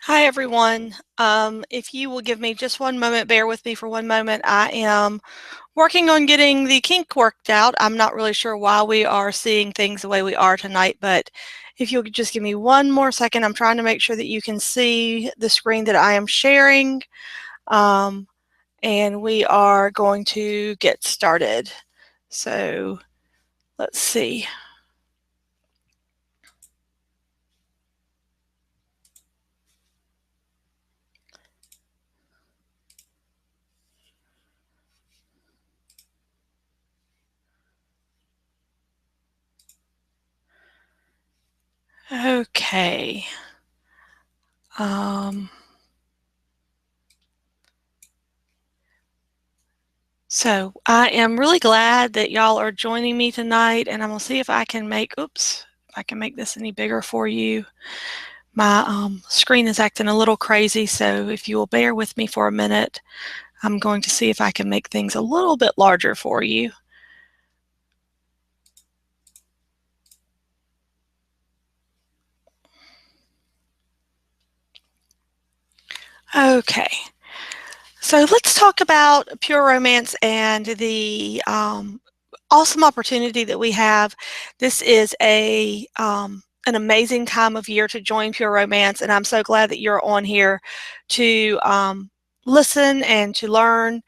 Hi, everyone. If you will give me just one moment, bear with me for one moment. I am working on getting the kink worked out. I'm not really sure why we are seeing things the way we are tonight, but if you'll just give me one more second, I'm trying to make sure that you can see the screen that I am sharing. Um, and we are going to get started. So let's see. Okay. So I am really glad that y'all are joining me tonight, and I'm gonna see if I can make, oops, if I can make this any bigger for you. My screen is acting a little crazy, so if you will bear with me for a minute, I'm going to see if I can make things a little bit larger for you. Okay, so let's talk about Pure Romance and the awesome opportunity that we have. This is an amazing time of year to join Pure Romance, and I'm so glad that you're on here to listen and to learn.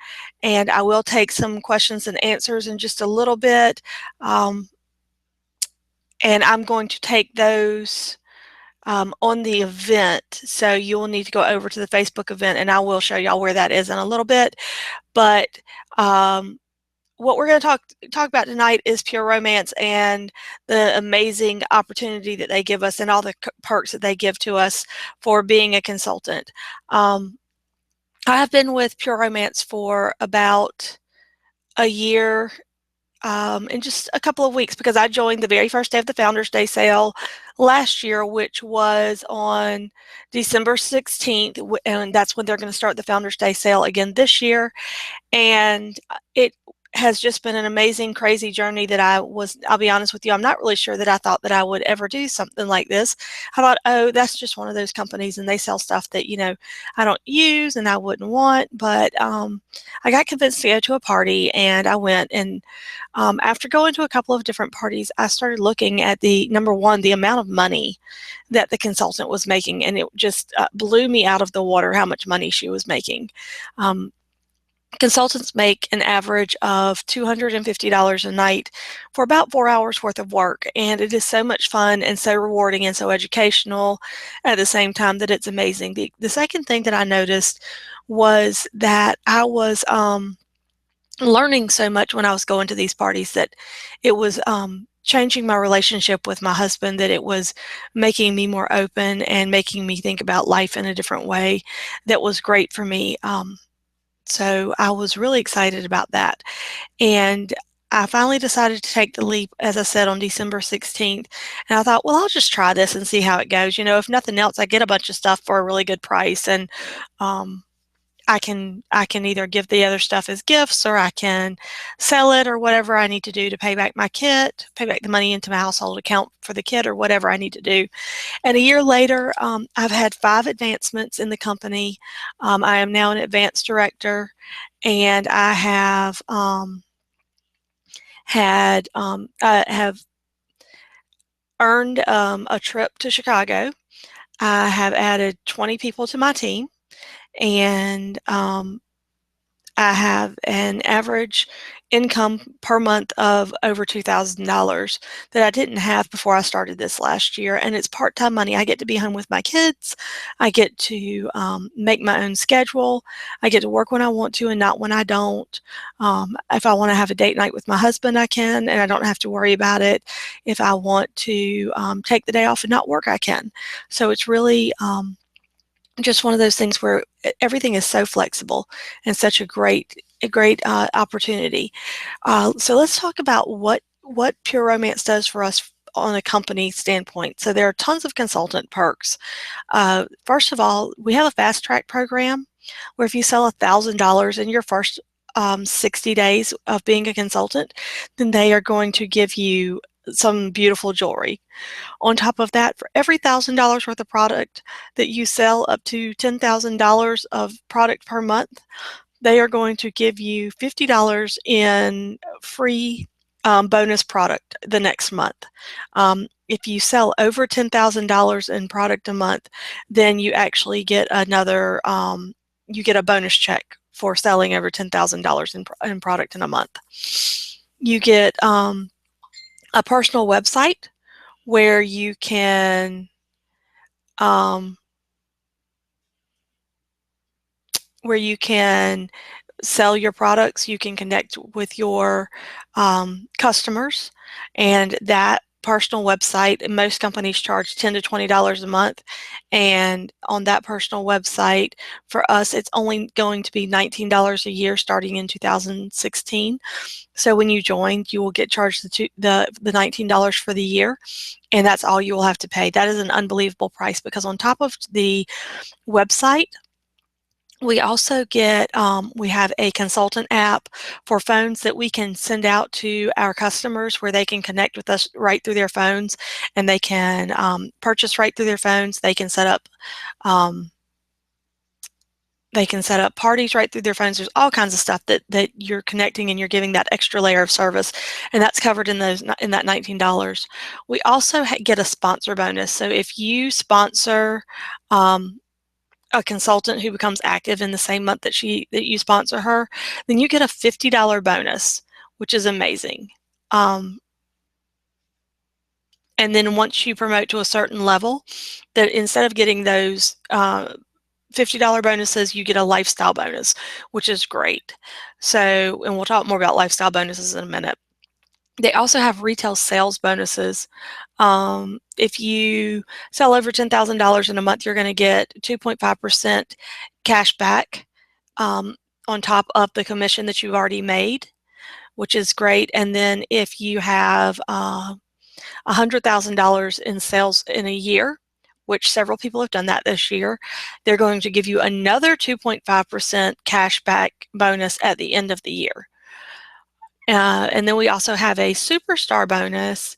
And I will take some questions and answers in just a little bit, and I'm going to take those on the event. So you will need to go over to the Facebook event, and I will show y'all where that is in a little bit. But what we're going to talk about tonight is Pure Romance and the amazing opportunity that they give us and all the perks that they give to us for being a consultant. I have been with Pure Romance for about a year in just a couple of weeks because I joined the very first day of the Founders Day sale last year, which was on December 16th, and that's when they're going to start the Founders Day sale again this year. And it has just been an amazing, crazy journey that I'll be honest with you, I'm not really sure that I thought that I would ever do something like this. I thought, oh, that's just one of those companies and they sell stuff that, I don't use and I wouldn't want. But I got convinced to go to a party and I went. And after going to a couple of different parties, I started looking at number one, the amount of money that the consultant was making. And it just blew me out of the water how much money she was making. Consultants make an average of $250 a night for about 4 hours worth of work, and it is so much fun and so rewarding and so educational at the same time that it's amazing. The second thing that I noticed was that I was learning so much when I was going to these parties that it was changing my relationship with my husband, that it was making me more open and making me think about life in a different way that was great for me. So I was really excited about that. And I finally decided to take the leap, as I said, on December 16th. And I thought, well, I'll just try this and see how it goes. If nothing else, I get a bunch of stuff for a really good price. And um, I can either give the other stuff as gifts or I can sell it or whatever I need to do to pay back my kit, pay back the money into my household account for the kit or whatever I need to do. And a year later, I've had 5 advancements in the company. I am now an advanced director, and I have earned a trip to Chicago. I have added 20 people to my team, and I have an average income per month of over $2,000 that I didn't have before I started this last year. And it's part-time money. I get to be home with my kids. I get to make my own schedule. I get to work when I want to and not when I don't. If I want to have a date night with my husband, I can, and I don't have to worry about it. If I want to take the day off and not work, I can. So it's really just one of those things where everything is so flexible and such a great opportunity. So let's talk about what Pure Romance does for us on a company standpoint. So there are tons of consultant perks. First of all, we have a fast track program where if you sell $1,000 in your first 60 days of being a consultant, then they are going to give you some beautiful jewelry. On top of that, for every $1,000 worth of product that you sell up to $10,000 of product per month, they are going to give you $50 in free bonus product the next month. If you sell over $10,000 in product a month, then you actually get another, you get a bonus check for selling over $10,000 in product in a month. You get a personal website where you can sell your products. You can connect with your customers, and that personal website, most companies charge $10 to $20 a month, and on that personal website, for us, it's only going to be $19 a year starting in 2016. So when you join, you will get charged the $19 for the year, and that's all you will have to pay. That is an unbelievable price, because on top of the website, we also get, we have a consultant app for phones that we can send out to our customers, where they can connect with us right through their phones, and they can purchase right through their phones. They can set up parties right through their phones. There's all kinds of stuff that you're connecting, and you're giving that extra layer of service, and that's covered in that $19. We also get a sponsor bonus. So if you sponsor a consultant who becomes active in the same month that you sponsor her, then you get a $50 bonus, which is amazing. And then once you promote to a certain level, that instead of getting those $50 bonuses, you get a lifestyle bonus, which is great. So, and we'll talk more about lifestyle bonuses in a minute. They also have retail sales bonuses. If you sell over $10,000 in a month, you're going to get 2.5% cash back on top of the commission that you've already made, which is great. And then if you have $100,000 in sales in a year, which several people have done that this year, they're going to give you another 2.5% cash back bonus at the end of the year. And then we also have a superstar bonus,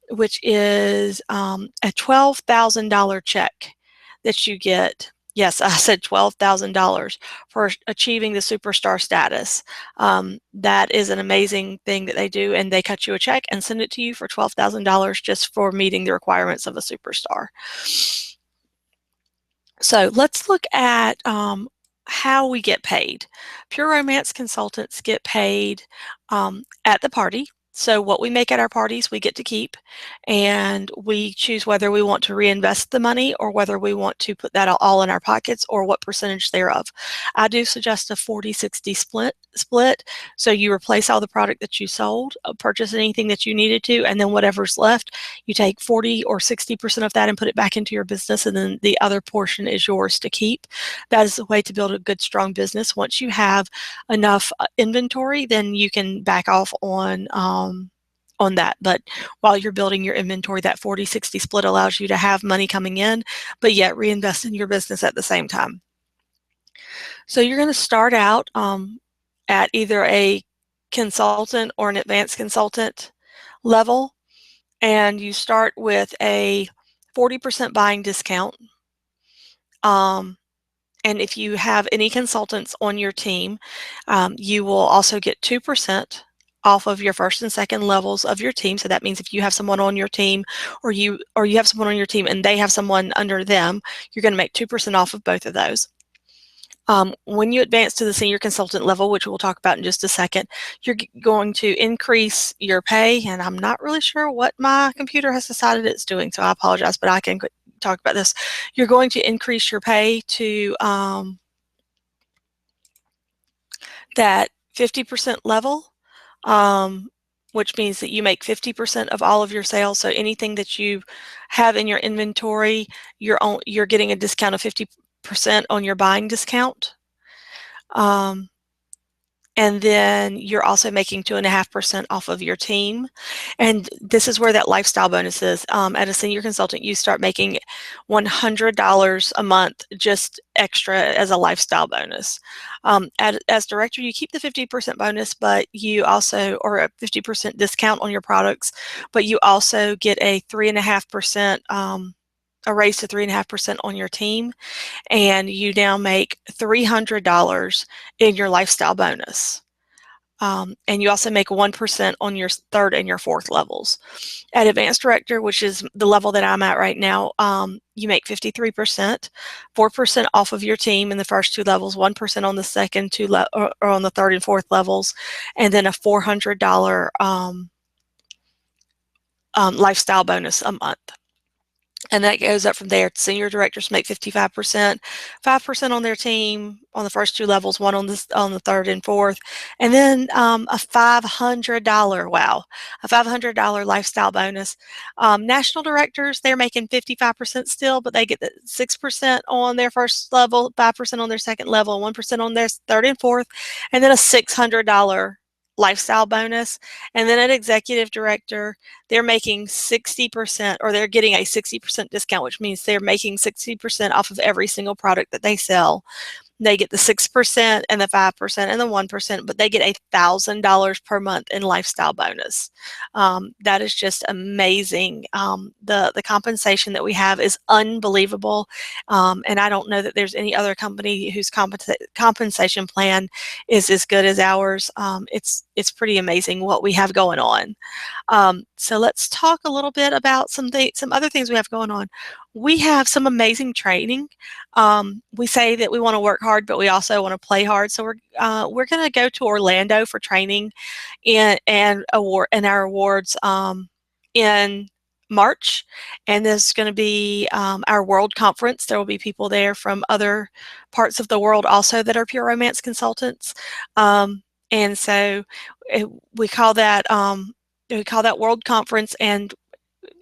which is a $12,000 check that you get. Yes, I said $12,000 for achieving the superstar status. That is an amazing thing that they do, and they cut you a check and send it to you for $12,000 just for meeting the requirements of a superstar. So let's look at how we get paid. Pure Romance consultants get paid at the party. So what we make at our parties, we get to keep, and we choose whether we want to reinvest the money or whether we want to put that all in our pockets, or what percentage thereof. I do suggest a 40-60 split. So you replace all the product that you sold, purchase anything that you needed to, and then whatever's left, you take 40 or 60% of that and put it back into your business, and then the other portion is yours to keep. That is the way to build a good, strong business. Once you have enough inventory, then you can back off on that. But while you're building your inventory, that 40-60 split allows you to have money coming in, but yet reinvest in your business at the same time. So you're going to start out at either a consultant or an advanced consultant level, and you start with a 40% buying discount. And if you have any consultants on your team, you will also get 2% off of your first and second levels of your team. So that means if you have someone on your team, or you have someone on your team and they have someone under them, you're going to make 2% off of both of those. When you advance to the senior consultant level, which we'll talk about in just a second, you're going to increase your pay, and I'm not really sure what my computer has decided it's doing, so I apologize, but I can talk about this. You're going to increase your pay to that 50% level, which means that you make 50% of all of your sales. So anything that you have in your inventory, you're getting a discount of 50% on your buying discount. and then you're also making 2.5% off of your team. And this is where that lifestyle bonus is. At a senior consultant, you start making $100 a month just extra as a lifestyle bonus. As director, you keep the 50% bonus, but you also, or a 50% discount on your products, but you also get a 3.5%, a raise to 3.5% on your team, and you now make $300 in your lifestyle bonus. And you also make 1% on your third and your fourth levels. At advanced director, which is the level that I'm at right now, you make 53%, 4% off of your team in the first two levels, 1% on the second two or on the third and fourth levels, and then a $400 lifestyle bonus a month. And that goes up from there. Senior directors make 55%, 5% on their team on the first two levels, 1 on the third and fourth, and then a $500, wow, a $500 lifestyle bonus. National directors, they're making 55% still, but they get the 6% on their first level, 5% on their second level, 1% on their third and fourth, and then a $600 lifestyle bonus. And then at executive director, they're making 60%, or they're getting a 60% discount, which means they're making 60% off of every single product that they sell. They get the 6% and the 5% and the 1%, but they get $1,000 per month in lifestyle bonus. That is just amazing. The compensation that we have is unbelievable, and I don't know that there's any other company whose compensation plan is as good as ours. It's pretty amazing what we have going on. So let's talk a little bit about some other things we have going on. We have some amazing training. We say that we want to work hard, but we also want to play hard. So we're going to go to Orlando for training and our awards in March, and there's going to be our World Conference. There will be people there from other parts of the world also that are Pure Romance consultants, and so we call that World Conference. And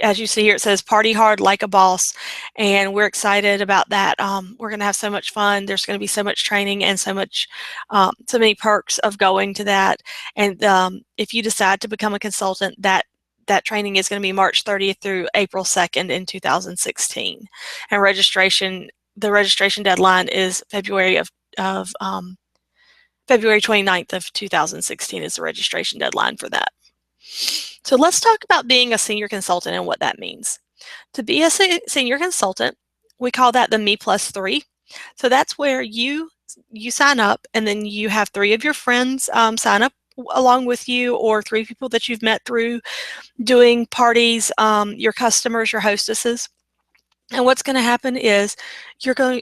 as you see here, it says party hard like a boss, and we're excited about that. We're going to have so much fun. There's going to be so much training and so many perks of going to that. And if you decide to become a consultant, that training is going to be March 30th through April 2nd in 2016. And the registration deadline is February 29th of 2016 is the registration deadline for that. So let's talk about being a senior consultant and what that means. To be a senior consultant, we call that the Me+3. So that's where you sign up, and then you have 3 of your friends sign up along with you, or 3 people that you've met through doing parties, your customers, your hostesses. And what's going to happen is you're going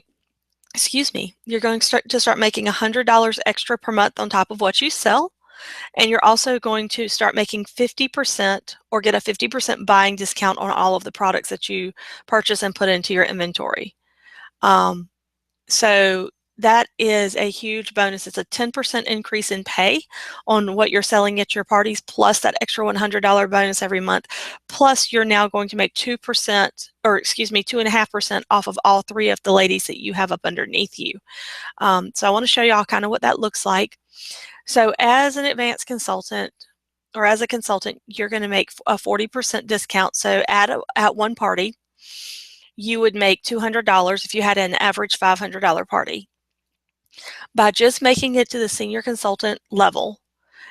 to start making $100 extra per month on top of what you sell. And you're also going to start making 50% or get a 50% buying discount on all of the products that you purchase and put into your inventory. So that is a huge bonus. It's a 10% increase in pay on what you're selling at your parties, plus that extra $100 bonus every month. Plus, you're now going to make 2.5% off of all 3 of the ladies that you have up underneath you. So I want to show y'all kind of what that looks like. So as an advanced consultant, or as a consultant, you're going to make a 40% discount. So at one party, you would make $200 if you had an average $500 party. By just making it to the senior consultant level,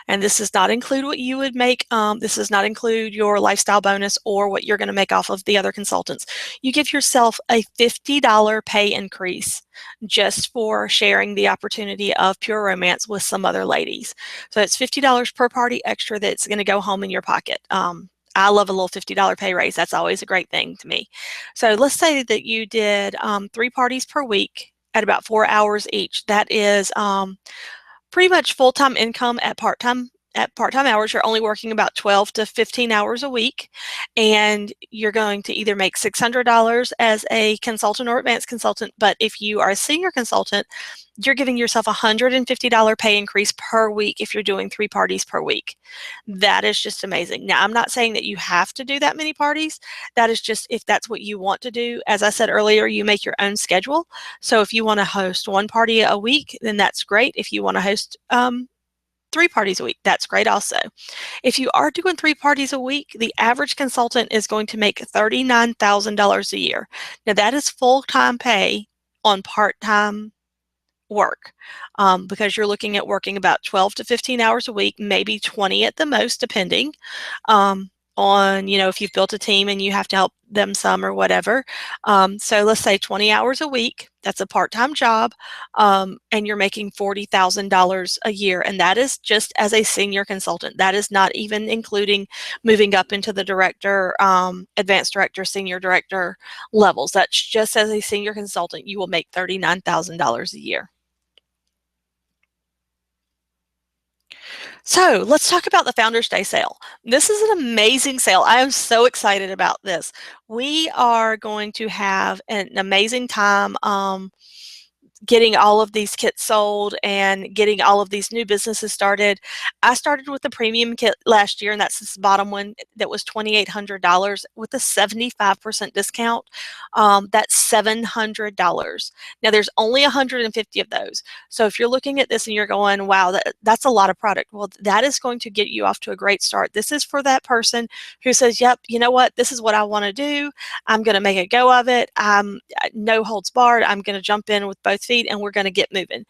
and this does not include what you would make, this does not include your lifestyle bonus or what you're going to make off of the other consultants. You give yourself a $50 pay increase just for sharing the opportunity of Pure Romance with some other ladies. So it's $50 per party extra that's going to go home in your pocket. I love a little $50 pay raise. That's always a great thing to me. So let's say that you did 3 parties per week at about 4 hours each. That is pretty much full-time income at part-time hours. You're only working about 12 to 15 hours a week, and you're going to either make $600 as a consultant or advanced consultant. But if you are a senior consultant, you're giving yourself a $150 pay increase per week if you're doing 3 parties per week. That is just amazing. Now, I'm not saying that you have to do that many parties. That is just if that's what you want to do. As I said earlier, you make your own schedule. So if you want to host 1 party a week, then that's great. If you want to host 3 parties a week, that's great also. If you are doing 3 parties a week, the average consultant is going to make $39,000 a year. Now that is full-time pay on part-time work, because you're looking at working about 12 to 15 hours a week, maybe 20 at the most, depending on, if you've built a team and you have to help them some or whatever. So let's say 20 hours a week, that's a part-time job, and you're making $40,000 a year. And that is just as a senior consultant. That is not even including moving up into the director, advanced director, senior director levels. That's just as a senior consultant, you will make $39,000 a year. So let's talk about the Founders Day sale. This is an amazing sale. I am so excited about this. We are going to have an amazing time getting all of these kits sold and getting all of these new businesses started. I started with the premium kit last year, and that's this bottom one that was $2,800 with a 75% discount. That's $700. Now there's only 150 of those. So if you're looking at this and you're going, wow, that's a lot of product. Well, that is going to get you off to a great start. This is for that person who says, yep, you know what, this is what I want to do. I'm going to make a go of it. No holds barred. I'm going to jump in with both feet and we're going to get moving.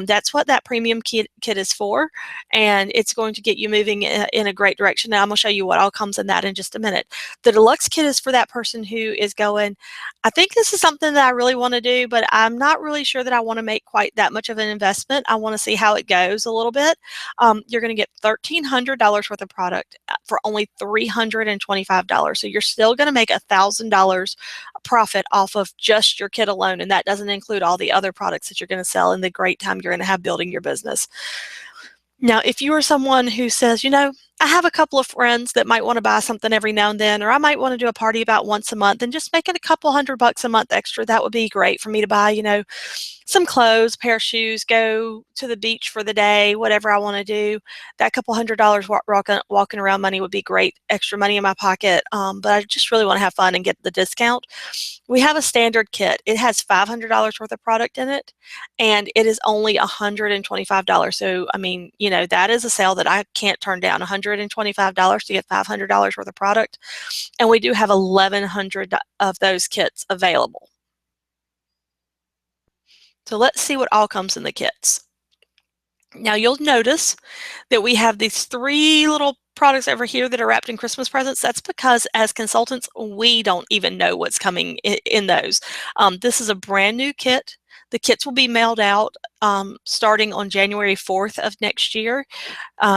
That's what that premium kit is for, and it's going to get you moving in a great direction. Now I'm going to show you what all comes in that in just a minute. The deluxe kit is for that person who is going, I think this is something that I really want to do, but I'm not really sure that I want to make quite that much of an investment. I want to see how it goes a little bit. You're going to get $1,300 worth of product for only $325. So you're still going to make $1,000 profit off of just your kit alone, and that doesn't include all the other products that you're going to sell and the great time you're going to have building your business. Now, if you are someone who says, I have a couple of friends that might want to buy something every now and then, or I might want to do a party about once a month and just make it a couple $100 a month extra, that would be great for me to buy, some clothes, pair of shoes, go to the beach for the day, whatever I want to do. That couple $100 walking around money would be great, extra money in my pocket, but I just really want to have fun and get the discount. We have a standard kit. It has $500 worth of product in it, and it is only $125. So, that is a sale that I can't turn down, $125 to get $500 worth of product. And we do have 1,100 of those kits available. So let's see what all comes in the kits. Now you'll notice that we have these 3 little products over here that are wrapped in Christmas presents. That's because as consultants, we don't even know what's coming in those. This is a brand new kit. The kits will be mailed out starting on January 4th of next year.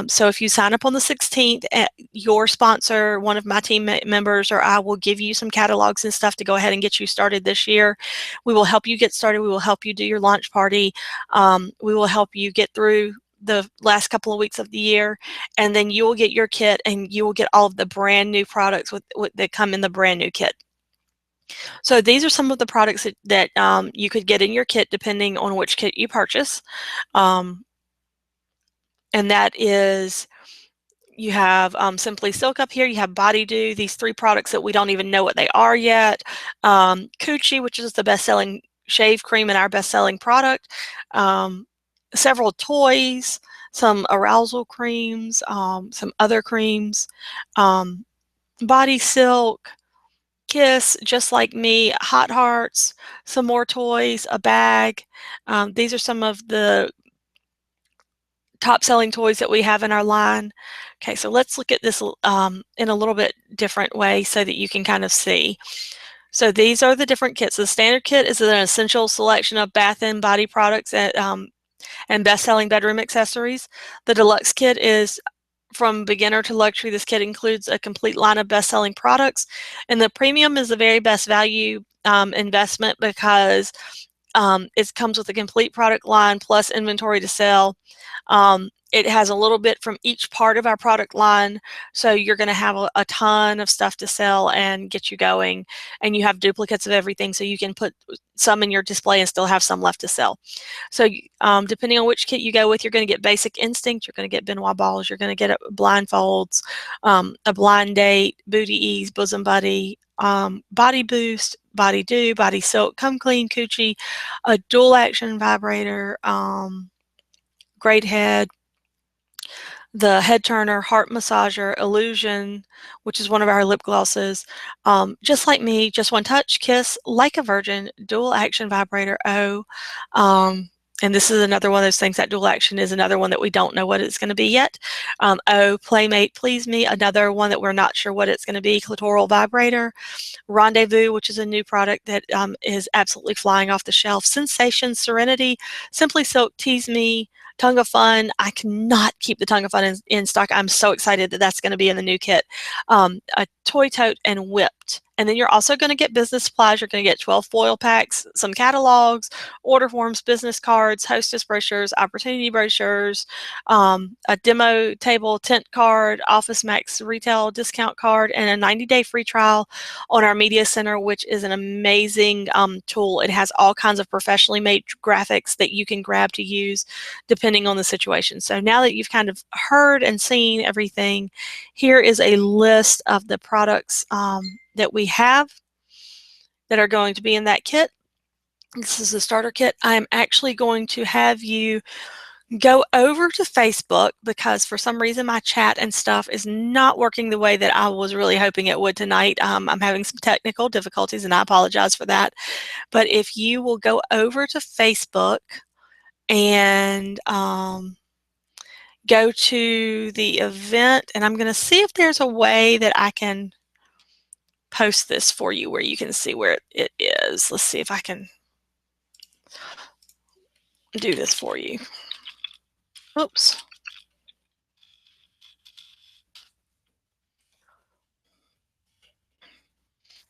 So if you sign up on the 16th, your sponsor, one of my team members, or I will give you some catalogs and stuff to go ahead and get you started this year. We will help you get started. We will help you do your launch party. We will help you get through the last couple of weeks of the year, and then you will get your kit and you will get all of the brand new products that come in the brand new kit. So these are some of the products that you could get in your kit depending on which kit you purchase. And that is, you have Simply Silk up here, you have Body Dew, these 3 products that we don't even know what they are yet. Coochie, which is the best-selling shave cream and our best-selling product. Several toys, some arousal creams, some other creams, Body Silk, Kiss, Just Like Me, Hot Hearts, some more toys, a bag. These are some of the top selling toys that we have in our line. Okay, so let's look at this in a little bit different way so that you can kind of see. So these are the different kits. The standard kit is an essential selection of bath and body products and best-selling bedroom accessories. The deluxe kit is from beginner to luxury. This kit includes a complete line of best-selling products, and the premium is the very best value investment because it comes with a complete product line plus inventory to sell. It has a little bit from each part of our product line, so you're going to have a ton of stuff to sell and get you going, and you have duplicates of everything, so you can put some in your display and still have some left to sell. So depending on which kit you go with, you're going to get Basic Instinct, you're going to get Benoit balls, you're going to get blindfolds, a blind date, Booty Ease, Bosom Buddy, Body Boost, Body Dew, Body Silk, Come Clean, Coochie, a dual action vibrator, Great Head, the Head Turner, Heart Massager, Illusion, which is one of our lip glosses. Just Like Me, Just One Touch, Kiss, Like a Virgin, Dual Action Vibrator O. And this is another one of those things, that dual action is another one that we don't know what it's going to be yet. O, Playmate, Please Me, another one that we're not sure what it's going to be, Clitoral Vibrator. Rendezvous, which is a new product that is absolutely flying off the shelf. Sensation, Serenity, Simply Silk, Tease Me, Tongue of Fun. I cannot keep the Tongue of Fun in stock. I'm so excited that that's going to be in the new kit. A Toy Tote, and Whipped. And then you're also going to get business supplies. You're going to get 12 foil packs, some catalogs, order forms, business cards, hostess brochures, opportunity brochures, a demo table tent card, Office Max retail discount card, and a 90-day free trial on our Media Center, which is an amazing tool. It has all kinds of professionally made graphics that you can grab to use depending on the situation. So now that you've kind of heard and seen everything, here is a list of the products that we have that are going to be in that kit. This is the starter kit. I'm actually going to have you go over to Facebook because for some reason my chat and stuff is not working the way that I was really hoping it would tonight. I'm having some technical difficulties and I apologize for that. But if you will go over to Facebook and go to the event, and I'm going to see if there's a way that I can post this for you where you can see where it is. Let's see if I can do this for you. Oops.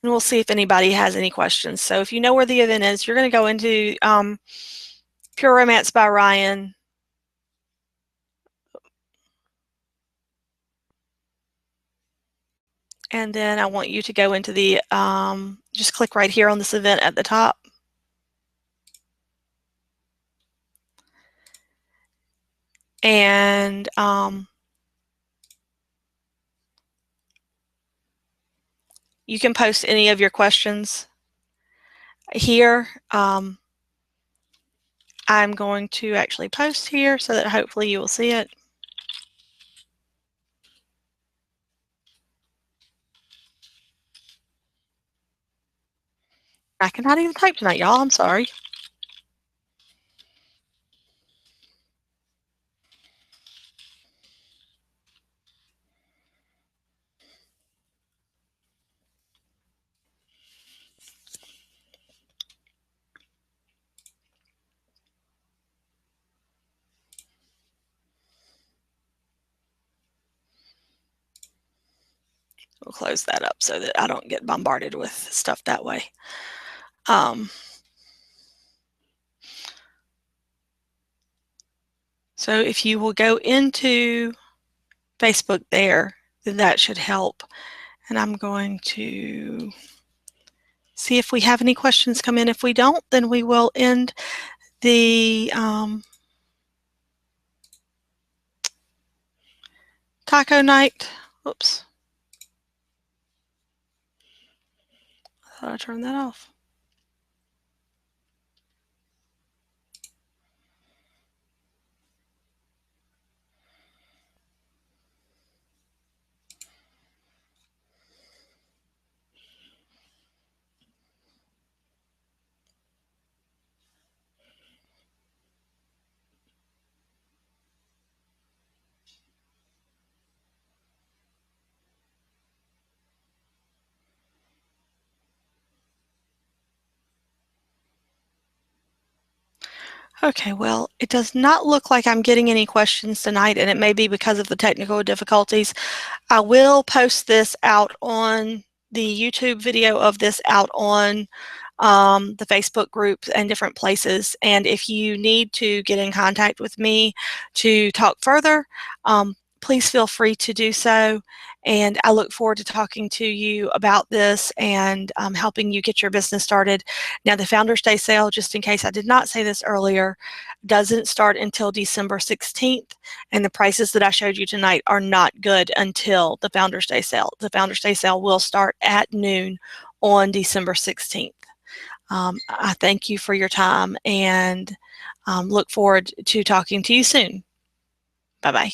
And we'll see if anybody has any questions. So if you know where the event is, you're going to go into Pure Romance by Ryan. And then I want you to go into the, just click right here on this event at the top. And you can post any of your questions here. I'm going to actually post here so that hopefully you will see it. I cannot even type tonight, y'all. I'm sorry. We'll close that up so that I don't get bombarded with stuff that way. So if you will go into Facebook there, then that should help. And I'm going to see if we have any questions come in. If we don't, then we will end the taco night. Oops. I thought I turned that off. Okay, well, it does not look like I'm getting any questions tonight, and it may be because of the technical difficulties. I will post this out on the YouTube video of this out on the Facebook groups and different places. And if you need to get in contact with me to talk further, please feel free to do so. And I look forward to talking to you about this and helping you get your business started. Now, the Founders Day sale, just in case I did not say this earlier, doesn't start until December 16th. And the prices that I showed you tonight are not good until the Founders Day sale. The Founders Day sale will start at noon on December 16th. I thank you for your time and look forward to talking to you soon. Bye-bye.